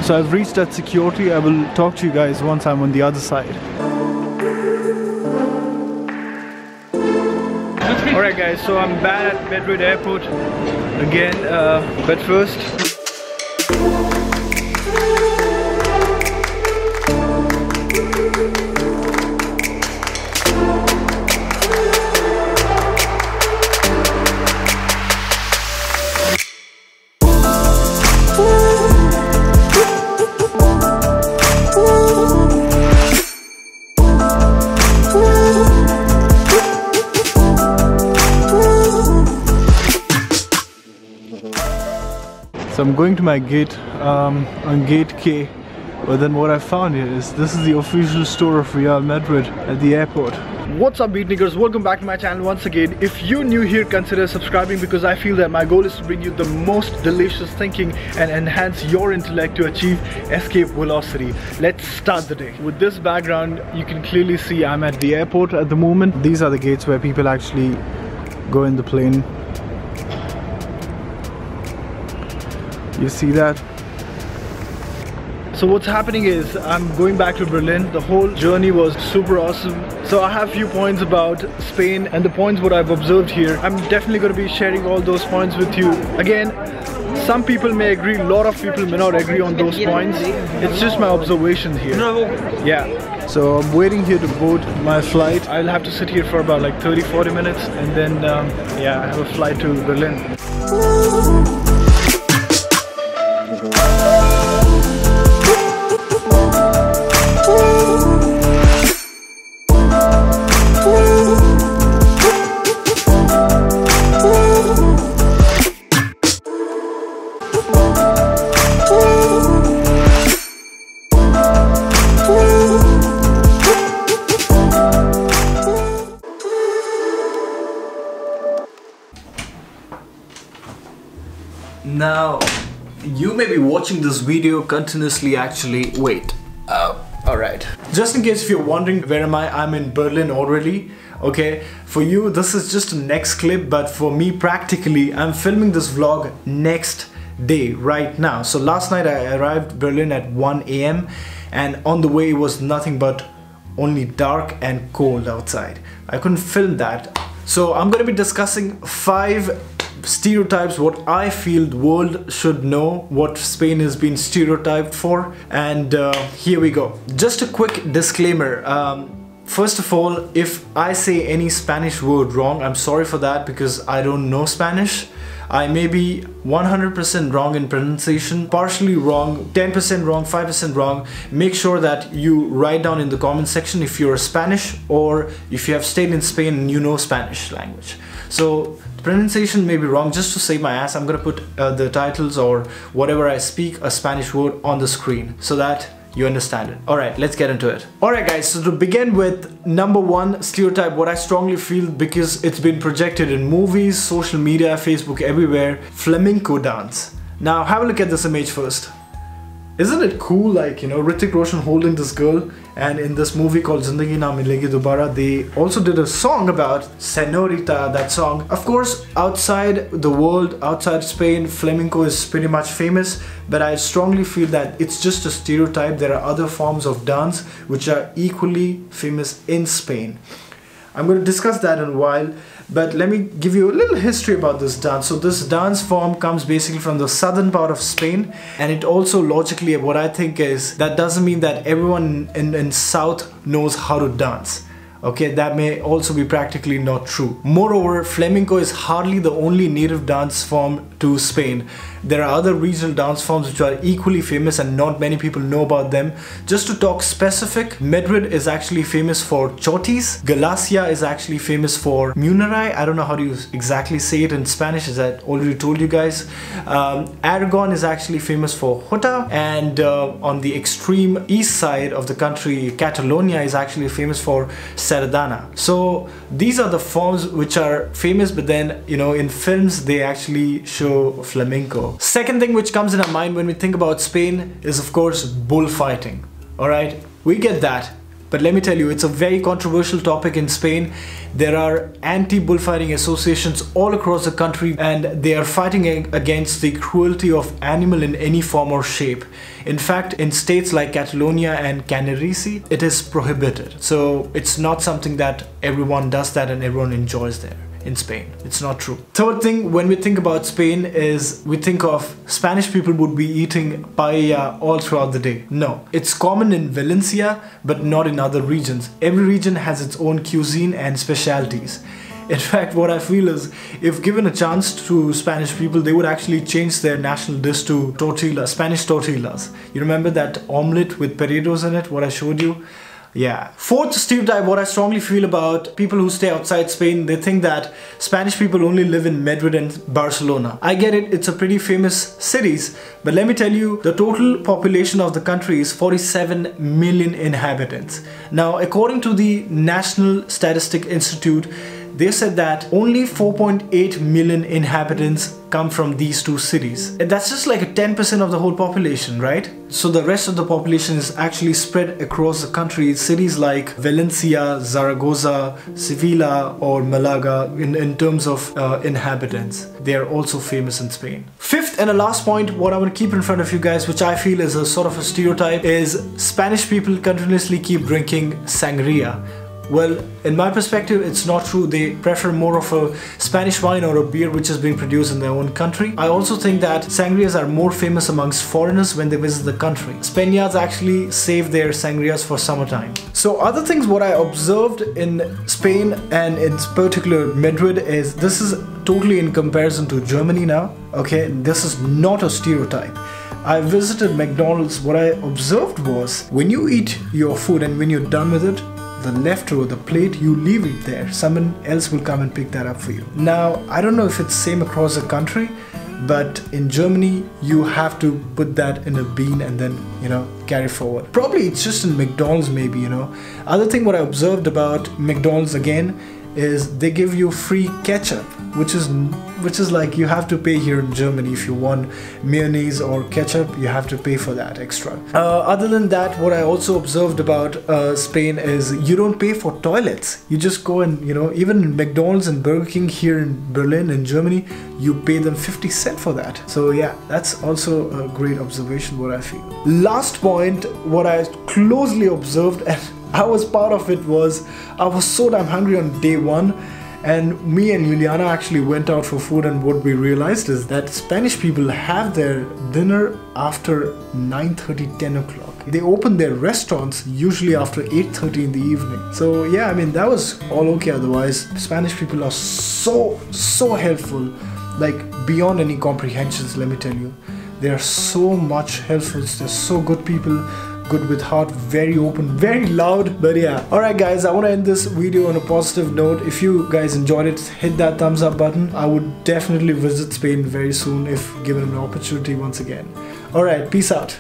So I've reached that security. I will talk to you guys once I'm on the other side. Alright guys, so I'm back at Madrid airport again, but first so I'm going to my gate on gate K, but then what I found here is this is the official store of Real Madrid at the airport. What's up beatnikers, welcome back to my channel once again. If you're new here, consider subscribing because I feel that my goal is to bring you the most delicious thinking and enhance your intellect to achieve escape velocity. Let's start the day. With this background, you can clearly see I'm at the airport at the moment. These are the gates where people actually go in the plane. You see that? So what's happening is I'm going back to Berlin. The whole journey was super awesome. So I have a few points about Spain and the points what I've observed here. I'm definitely going to be sharing all those points with you. Again, some people may agree, a lot of people may not agree on those points. It's just my observation here. Yeah. So I'm waiting here to board my flight. I'll have to sit here for about like 30-40 minutes and then yeah, I have a flight to Berlin. Now, you may be watching this video continuously actually. Wait, alright. Just in case if you're wondering where am I, I'm in Berlin already. Okay, for you this is just a next clip, but for me practically I'm filming this vlog next day right now. So last night I arrived Berlin at 1 AM and on the way it was nothing but only dark and cold outside. I couldn't film that. So I'm going to be discussing 5 stereotypes what I feel the world should know, what Spain has been stereotyped for, and here we go. Just a quick disclaimer. First of all, if I say any Spanish word wrong, I'm sorry for that because I don't know Spanish. I may be 100% wrong in pronunciation, partially wrong, 10% wrong, 5% wrong. Make sure that you write down in the comment section if you're Spanish or if you have stayed in Spain and you know Spanish language. So pronunciation may be wrong. Just to save my ass, I'm gonna put the titles or whatever I speak, a Spanish word on the screen so that you understand it. Alright, let's get into it. Alright guys, so to begin with, number 1 stereotype, what I strongly feel because it's been projected in movies, social media, Facebook, everywhere, flamenco dance. Now have a look at this image first. Isn't it cool, like, you know, Hrithik Roshan holding this girl, and in this movie called Zindagi Na Milegi Dobara, they also did a song about Senorita, that song. Of course, outside the world, outside Spain, flamenco is pretty much famous, but I strongly feel that it's just a stereotype. There are other forms of dance which are equally famous in Spain. I'm going to discuss that in a while, but let me give you a little history about this dance. So this dance form comes basically from the southern part of Spain, and it also logically, what I think is, that doesn't mean that everyone in south knows how to dance. Okay, that may also be practically not true. Moreover, flamenco is hardly the only native dance form to Spain. There are other regional dance forms which are equally famous and not many people know about them. Just to talk specific, Madrid is actually famous for chotis. Galicia is actually famous for munerai. I don't know how to exactly say it in Spanish, as I already told you guys. Aragon is actually famous for jota, and on the extreme east side of the country, Catalonia is actually famous for sardana. So these are the forms which are famous, but then, you know, in films they actually show flamenco. Second thing which comes in our mind when we think about Spain is, of course, bullfighting. Alright, we get that. But let me tell you, it's a very controversial topic in Spain. There are anti-bullfighting associations all across the country, and they are fighting against the cruelty of animal in any form or shape. In fact, in states like Catalonia and Canaries, it is prohibited. So it's not something that everyone does that and everyone enjoys there. In Spain, it's not true. Third thing, when we think about Spain, is we think of Spanish people would be eating paella all throughout the day. No, it's common in Valencia, but not in other regions. Every region has its own cuisine and specialties. In fact, what I feel is, if given a chance to Spanish people, they would actually change their national dish to tortillas, Spanish tortillas. You remember that omelette with perdidos in it, what I showed you? Yeah. Fourth stereotype, what I strongly feel about people who stay outside Spain, they think that Spanish people only live in Madrid and Barcelona. I get it, it's a pretty famous cities, but let me tell you, the total population of the country is 47 million inhabitants. Now, according to the National Statistic Institute, they said that only 4.8 million inhabitants come from these two cities. And that's just like a 10% of the whole population, right? So the rest of the population is actually spread across the country. Cities like Valencia, Zaragoza, Sevilla or Malaga in terms of inhabitants. They are also famous in Spain. Fifth and a last point, what I want to keep in front of you guys, which I feel is a sort of a stereotype, is Spanish people continuously keep drinking sangria. Well, in my perspective, it's not true. They prefer more of a Spanish wine or a beer which is being produced in their own country. I also think that sangrias are more famous amongst foreigners when they visit the country. Spaniards actually save their sangrias for summertime. So other things what I observed in Spain and in particular Madrid is, this is totally in comparison to Germany now. Okay, this is not a stereotype. I visited McDonald's. What I observed was, when you eat your food and when you're done with it, the leftover, the plate, you leave it there. Someone else will come and pick that up for you. Now, I don't know if it's same across the country, but in Germany, you have to put that in a bin and then, carry forward. Probably it's just in McDonald's maybe, Other thing what I observed about McDonald's again is they give you free ketchup, which is like you have to pay here in Germany. If you want mayonnaise or ketchup, you have to pay for that extra. Other than that, what I also observed about Spain is you don't pay for toilets. You just go and, even in McDonald's and Burger King here in Berlin, in Germany, you pay them 50 cents for that. So yeah, that's also a great observation, what I feel. Last point, what I closely observed, and I was part of it, was I was so damn hungry on day one, and me and Juliana actually went out for food, and what we realized is that Spanish people have their dinner after 9:30, 10 o'clock. They open their restaurants usually after 8:30 in the evening. So yeah, I mean, that was all okay otherwise. Spanish people are so helpful, like beyond any comprehensions, let me tell you. They are so much helpful. They're so good people. Good with heart, very open, very loud. But yeah, alright guys, I want to end this video on a positive note. If you guys enjoyed it, hit that thumbs up button. I would definitely visit Spain very soon if given an opportunity once again. Alright, peace out.